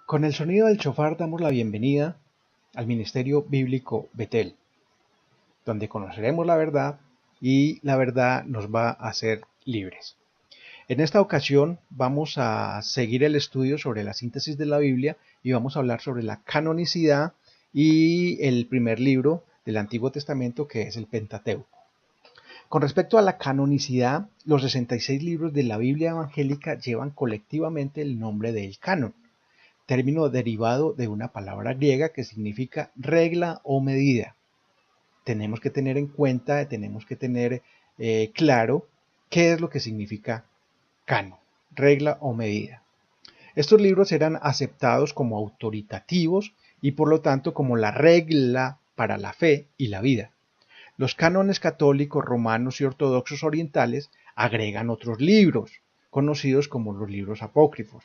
Con el sonido del chofar damos la bienvenida al Ministerio Bíblico Betel, donde conoceremos la verdad y la verdad nos va a hacer libres. En esta ocasión vamos a seguir el estudio sobre la síntesis de la Biblia y vamos a hablar sobre la canonicidad y el primer libro del Antiguo Testamento, que es el Pentateuco. Con respecto a la canonicidad, los 66 libros de la Biblia evangélica llevan colectivamente el nombre del canon, término derivado de una palabra griega que significa regla o medida. Tenemos que tener en cuenta, tenemos que tener claro qué es lo que significa canon, regla o medida. Estos libros eran aceptados como autoritativos y por lo tanto como la regla para la fe y la vida. Los cánones católicos, romanos y ortodoxos orientales agregan otros libros, conocidos como los libros apócrifos.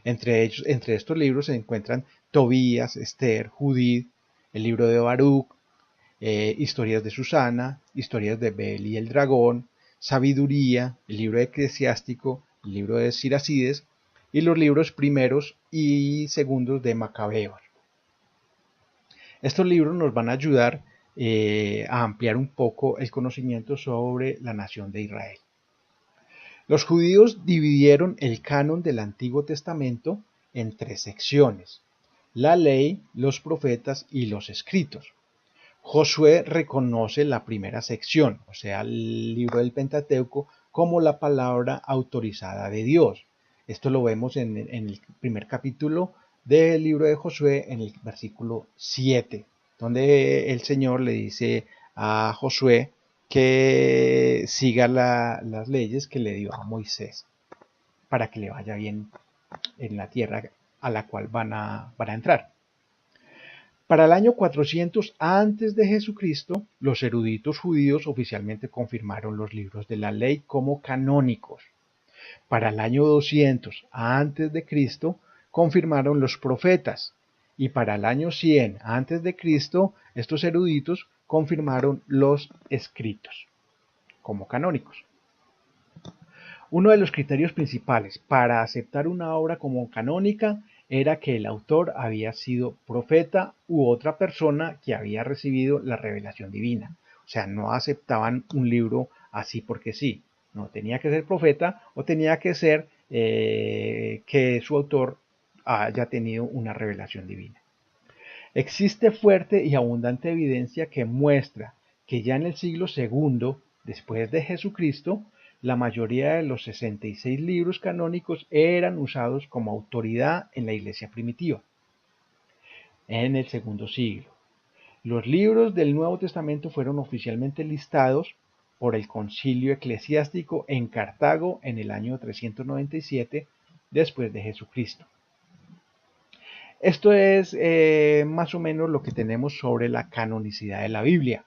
Entre estos libros se encuentran Tobías, Esther, Judith, el libro de Baruch, historias de Susana, historias de Bel y el dragón, Sabiduría, el libro eclesiástico, el libro de Siracides y los libros primeros y segundos de Macabeos. Estos libros nos van a ayudar a ampliar un poco el conocimiento sobre la nación de Israel. Los judíos dividieron el canon del Antiguo Testamento en tres secciones: la ley, los profetas y los escritos. Josué reconoce la primera sección, o sea, el libro del Pentateuco, como la palabra autorizada de Dios. Esto lo vemos en el primer capítulo del libro de Josué, en el versículo 7, donde el Señor le dice a Josué que siga las leyes que le dio a Moisés para que le vaya bien en la tierra a la cual van a entrar. Para el año 400 antes de Jesucristo, los eruditos judíos oficialmente confirmaron los libros de la ley como canónicos. Para el año 200 antes de Cristo, confirmaron los profetas, y para el año 100 antes de Cristo, estos eruditos confirmaron los escritos como canónicos. Uno de los criterios principales para aceptar una obra como canónica era que el autor había sido profeta u otra persona que había recibido la revelación divina. O sea, no aceptaban un libro así porque sí. No, tenía que ser profeta o tenía que ser que su autor haya tenido una revelación divina. Existe fuerte y abundante evidencia que muestra que ya en el siglo II después de Jesucristo, la mayoría de los 66 libros canónicos eran usados como autoridad en la iglesia primitiva. En el segundo siglo, los libros del Nuevo Testamento fueron oficialmente listados por el Concilio Eclesiástico en Cartago en el año 397 después de Jesucristo. Esto es más o menos lo que tenemos sobre la canonicidad de la Biblia.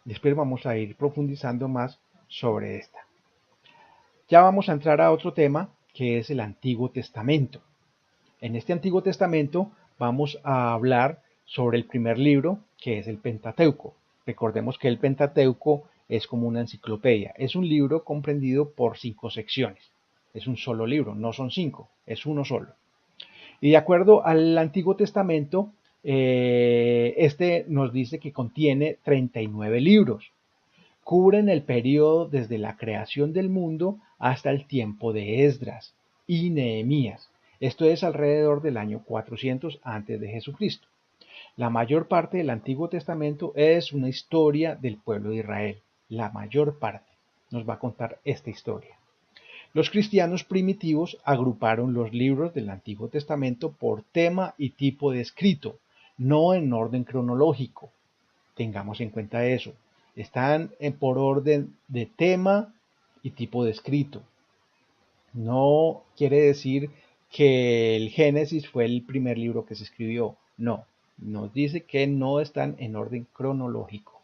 Después vamos a ir profundizando más sobre esta. Ya vamos a entrar a otro tema que es el Antiguo Testamento. En este Antiguo Testamento vamos a hablar sobre el primer libro, que es el Pentateuco. Recordemos que el Pentateuco es como una enciclopedia. Es un libro comprendido por 5 secciones. Es un solo libro, no son 5, es uno solo. Y de acuerdo al Antiguo Testamento, este nos dice que contiene 39 libros. Cubren el periodo desde la creación del mundo hasta el tiempo de Esdras y Nehemías. Esto es alrededor del año 400 antes de Jesucristo. La mayor parte del Antiguo Testamento es una historia del pueblo de Israel. La mayor parte nos va a contar esta historia. Los cristianos primitivos agruparon los libros del Antiguo Testamento por tema y tipo de escrito, no en orden cronológico. Tengamos en cuenta eso. Están por orden de tema y tipo de escrito. No quiere decir que el Génesis fue el primer libro que se escribió. No, nos dice que no están en orden cronológico.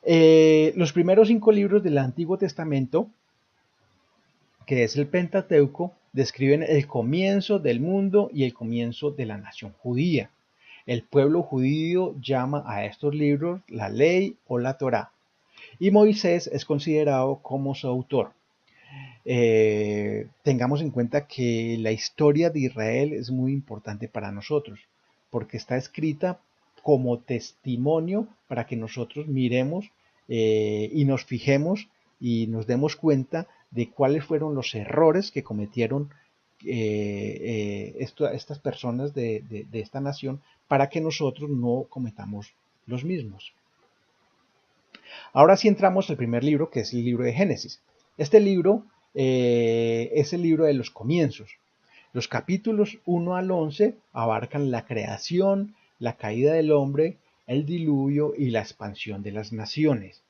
Los primeros 5 libros del Antiguo Testamento, que es el Pentateuco, describen el comienzo del mundo y el comienzo de la nación judía. El pueblo judío llama a estos libros la ley o la Torá, y Moisés es considerado como su autor. tengamos en cuenta que la historia de Israel es muy importante para nosotros, porque está escrita como testimonio para que nosotros miremos y nos fijemos y nos demos cuenta de cuáles fueron los errores que cometieron estas personas de esta nación para que nosotros no cometamos los mismos. Ahora sí entramos al primer libro, que es el libro de Génesis. Este libro es el libro de los comienzos. Los capítulos 1 al 11 abarcan la creación, la caída del hombre, el diluvio y la expansión de las naciones.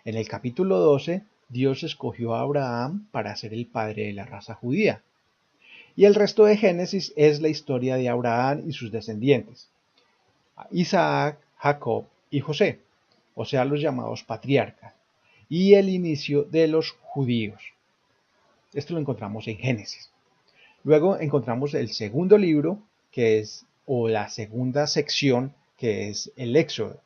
En el capítulo 12, Dios escogió a Abraham para ser el padre de la raza judía. Y el resto de Génesis es la historia de Abraham y sus descendientes, Isaac, Jacob y José, o sea, los llamados patriarcas, y el inicio de los judíos. Esto lo encontramos en Génesis. Luego encontramos el segundo libro, que es, o la segunda sección, que es el Éxodo.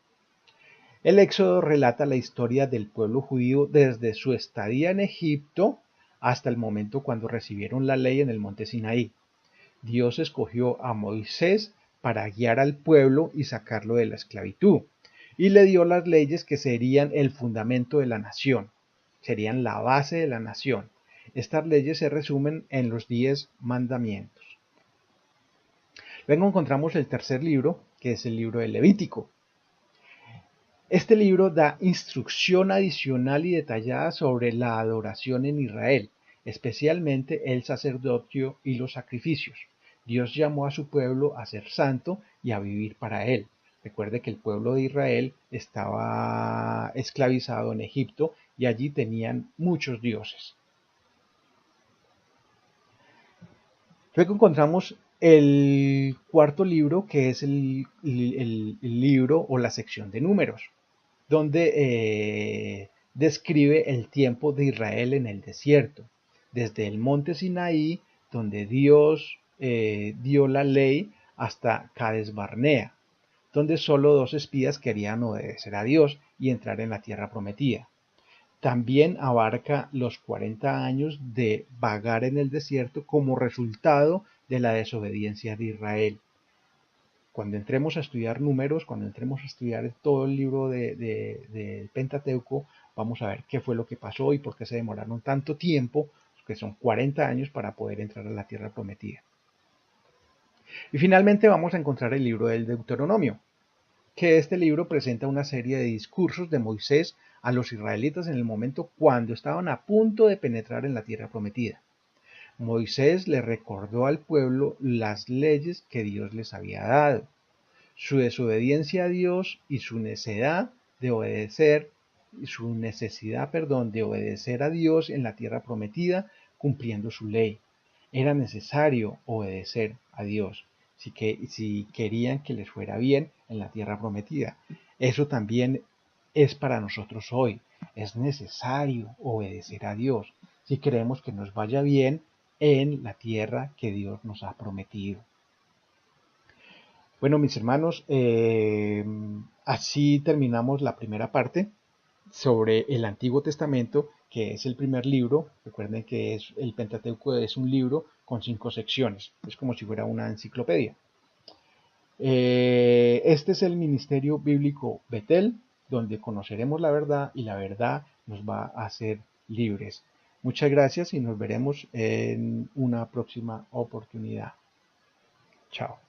El Éxodo relata la historia del pueblo judío desde su estadía en Egipto hasta el momento cuando recibieron la ley en el monte Sinaí. Dios escogió a Moisés para guiar al pueblo y sacarlo de la esclavitud, y le dio las leyes que serían el fundamento de la nación, serían la base de la nación. Estas leyes se resumen en los 10 mandamientos. Luego encontramos el tercer libro, que es el libro del Levítico. Este libro da instrucción adicional y detallada sobre la adoración en Israel, especialmente el sacerdocio y los sacrificios. Dios llamó a su pueblo a ser santo y a vivir para él. Recuerde que el pueblo de Israel estaba esclavizado en Egipto y allí tenían muchos dioses. Luego encontramos el cuarto libro, que es el libro o la sección de números, donde describe el tiempo de Israel en el desierto, desde el monte Sinaí, donde Dios dio la ley, hasta Cades Barnea, donde solo 2 espías querían obedecer a Dios y entrar en la tierra prometida. También abarca los 40 años de vagar en el desierto como resultado de la desobediencia de Israel. Cuando entremos a estudiar números, cuando entremos a estudiar todo el libro del Pentateuco, vamos a ver qué fue lo que pasó y por qué se demoraron tanto tiempo, que son 40 años, para poder entrar a la tierra prometida. Y finalmente vamos a encontrar el libro del Deuteronomio, que este libro presenta una serie de discursos de Moisés a los israelitas en el momento cuando estaban a punto de penetrar en la tierra prometida. Moisés le recordó al pueblo las leyes que Dios les había dado, su desobediencia a Dios y su necesidad de obedecer, de obedecer a Dios en la tierra prometida, cumpliendo su ley. Era necesario obedecer a Dios si querían que les fuera bien en la tierra prometida. Eso también es para nosotros hoy. Es necesario obedecer a Dios si queremos que nos vaya bien en la tierra que Dios nos ha prometido. Bueno, mis hermanos, así terminamos la primera parte sobre el Antiguo Testamento, que es el primer libro. Recuerden que el Pentateuco es un libro con 5 secciones, es como si fuera una enciclopedia. Este es el Ministerio Bíblico Betel, donde conoceremos la verdad y la verdad nos va a hacer libres. Muchas gracias y nos veremos en una próxima oportunidad. Chao.